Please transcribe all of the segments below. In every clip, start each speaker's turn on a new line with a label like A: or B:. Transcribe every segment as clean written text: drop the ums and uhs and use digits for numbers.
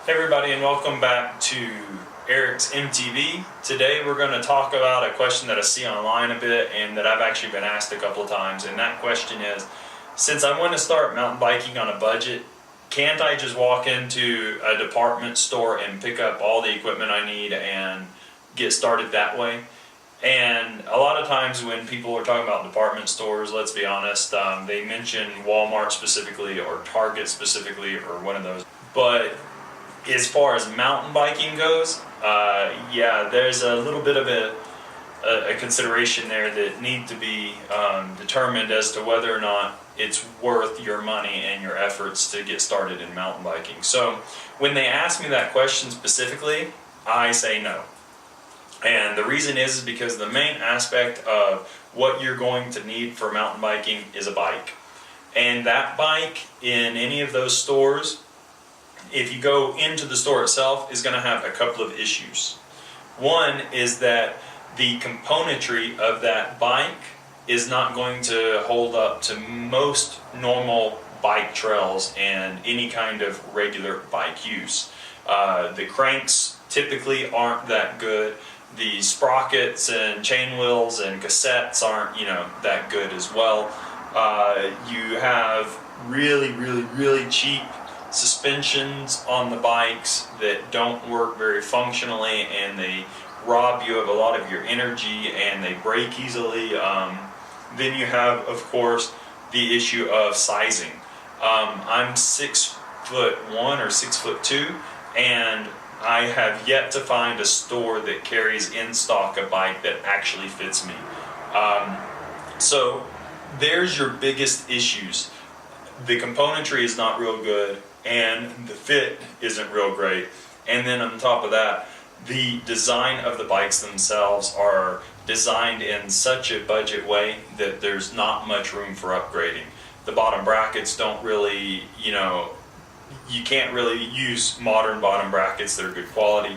A: Hey everybody, and welcome back to Eric's MTB. Today we're going to talk about a question that I see online a bit and that I've actually been asked a couple of times, and that question is, since I want to start mountain biking on a budget, can't I just walk into a department store and pick up all the equipment I need and get started that way? And a lot of times when people are talking about department stores, let's be honest, they mention Walmart specifically or Target specifically or one of those. But as far as mountain biking goes, yeah, there's a little bit of a consideration there that need to be determined as to whether or not it's worth your money and your efforts to get started in mountain biking. So when they ask me that question specifically, I say no. And the reason is because the main aspect of what you're going to need for mountain biking is a bike. And that bike in any of those stores, if you go into the store itself, is going to have a couple of issues. One is that the componentry of that bike is not going to hold up to most normal bike trails and any kind of regular bike use. The cranks typically aren't that good. The sprockets and chain wheels and cassettes aren't, that good as well. You have really cheap suspensions on the bikes that don't work very functionally, and they rob you of a lot of your energy and they break easily. Then you have, of course, the issue of sizing. I'm 6'1" or 6'2", and I have yet to find a store that carries in stock a bike that actually fits me. So there's your biggest issues. The componentry is not real good, and the fit isn't real great. And then on top of that, the design of the bikes themselves are designed in such a budget way that there's not much room for upgrading. The bottom brackets don't really, you can't really use modern bottom brackets that are good quality,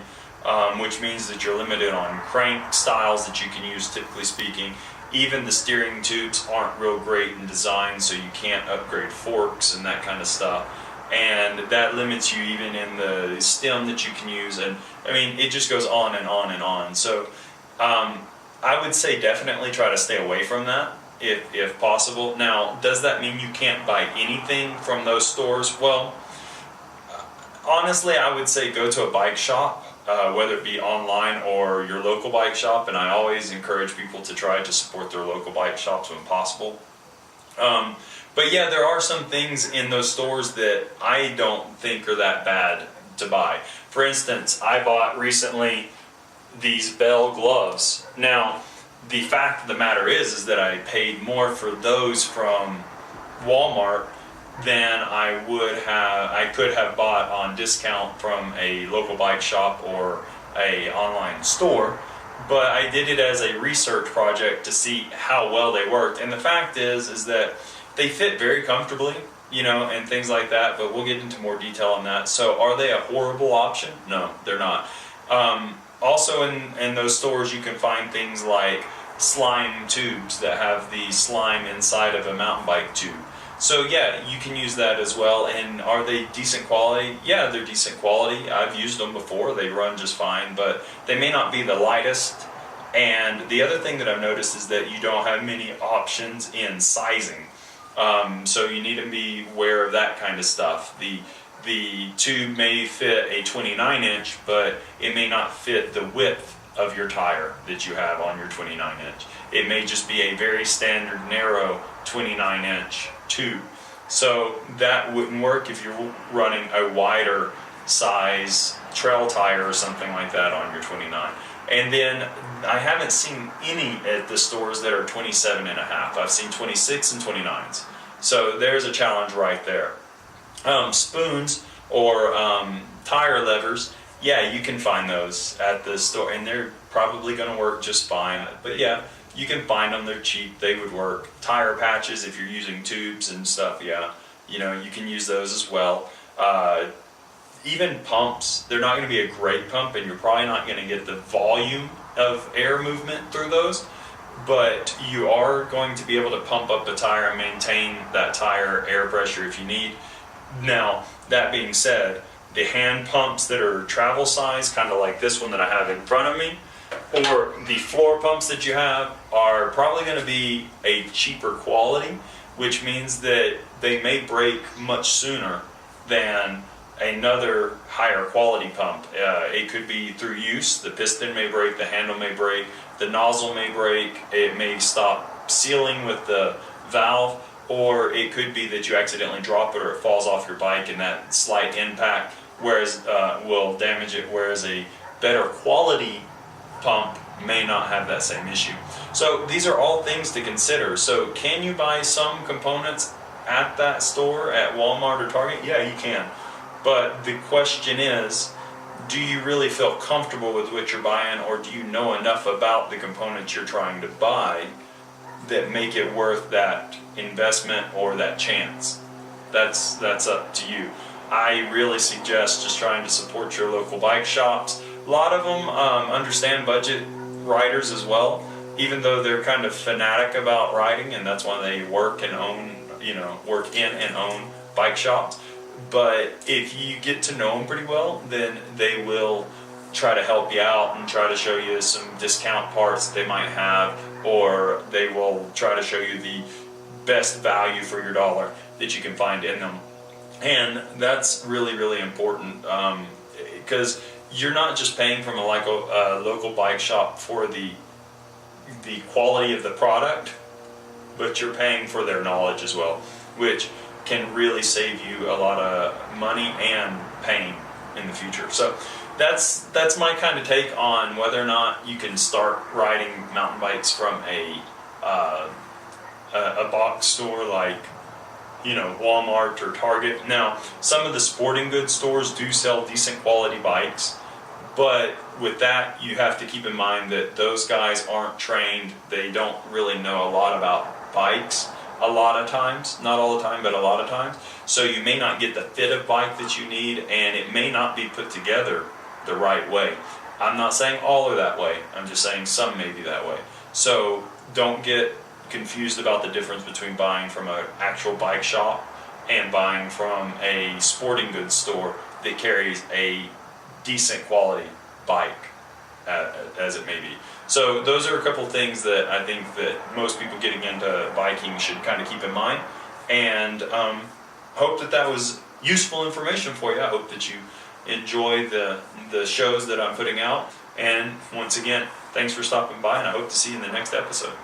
A: which means that you're limited on crank styles that you can use, typically speaking. Even the steering tubes aren't real great in design, so you can't upgrade forks and that kind of stuff. And that limits you even in the stem that you can use. And I mean, it just goes on and on and on. So I would say definitely try to stay away from that if possible. Now, does that mean you can't buy anything from those stores? Well, honestly, I would say go to a bike shop, whether it be online or your local bike shop, and I always encourage people to try to support their local bike shops when possible. But yeah, there are some things in those stores that I don't think are that bad to buy. For instance, I bought recently these Bell gloves. Now, the fact of the matter is that I paid more for those from Walmart than I could have bought on discount from a local bike shop or a online store. But I did it as a research project to see how well they worked. And the fact is that they fit very comfortably, and things like that, but we'll get into more detail on that. So are they a horrible option? No, they're not. Also in those stores you can find things like slime tubes that have the slime inside of a mountain bike tube. So yeah, you can use that as well. And are they decent quality? Yeah, they're decent quality. I've used them before. They run just fine, but they may not be the lightest. And the other thing that I've noticed is that you don't have many options in sizing. So you need to be aware of that kind of stuff. The tube may fit a 29-inch, but it may not fit the width of your tire that you have on your 29-inch. It may just be a very standard narrow 29-inch tube. So that wouldn't work if you're running a wider size trail tire or something like that on your 29. And then I haven't seen any at the stores that are 27 and a half. I've seen 26 and 29s. So there's a challenge right there. Spoons or tire levers, yeah, you can find those at the store, and they're probably going to work just fine. But yeah, you can find them. They're cheap. They would work. Tire patches, if you're using tubes and stuff, yeah, you can use those as well. Even pumps, they're not going to be a great pump, and you're probably not going to get the volume of air movement through those, but you are going to be able to pump up the tire and maintain that tire air pressure if you need. Now, that being said, the hand pumps that are travel size, kind of like this one that I have in front of me, or the floor pumps that you have are probably going to be a cheaper quality, which means that they may break much sooner than another higher quality pump. It could be through use. The piston may break, the handle may break, the nozzle may break, it may stop sealing with the valve, or it could be that you accidentally drop it or it falls off your bike and that slight impact will damage it, whereas a better quality pump may not have that same issue. So these are all things to consider. So can you buy some components at that store at Walmart or Target? Yeah, you can. But the question is, do you really feel comfortable with what you're buying, or do you know enough about the components you're trying to buy that make it worth that investment or that chance? That's up to you. I really suggest just trying to support your local bike shops. A lot of them understand budget riders as well, even though they're kind of fanatic about riding, and that's why they work in and own bike shops. But if you get to know them pretty well, then they will try to help you out and try to show you some discount parts that they might have, or they will try to show you the best value for your dollar that you can find in them. And that's really, really important, because you're not just paying from a local bike shop for the quality of the product, but you're paying for their knowledge as well, which can really save you a lot of money and pain in the future. So that's my kind of take on whether or not you can start riding mountain bikes from a box store like Walmart or Target. Now, some of the sporting goods stores do sell decent quality bikes, but with that you have to keep in mind that those guys aren't trained. They don't really know a lot about bikes a lot of times, not all the time, but a lot of times. So you may not get the fit of bike that you need, and it may not be put together the right way. I'm not saying all are that way, I'm just saying some may be that way. So don't get confused about the difference between buying from an actual bike shop and buying from a sporting goods store that carries a decent quality bike, as it may be. So those are a couple things that I think that most people getting into biking should kind of keep in mind, and hope that was useful information for you. I hope that you enjoy the shows that I'm putting out, and once again, thanks for stopping by, and I hope to see you in the next episode.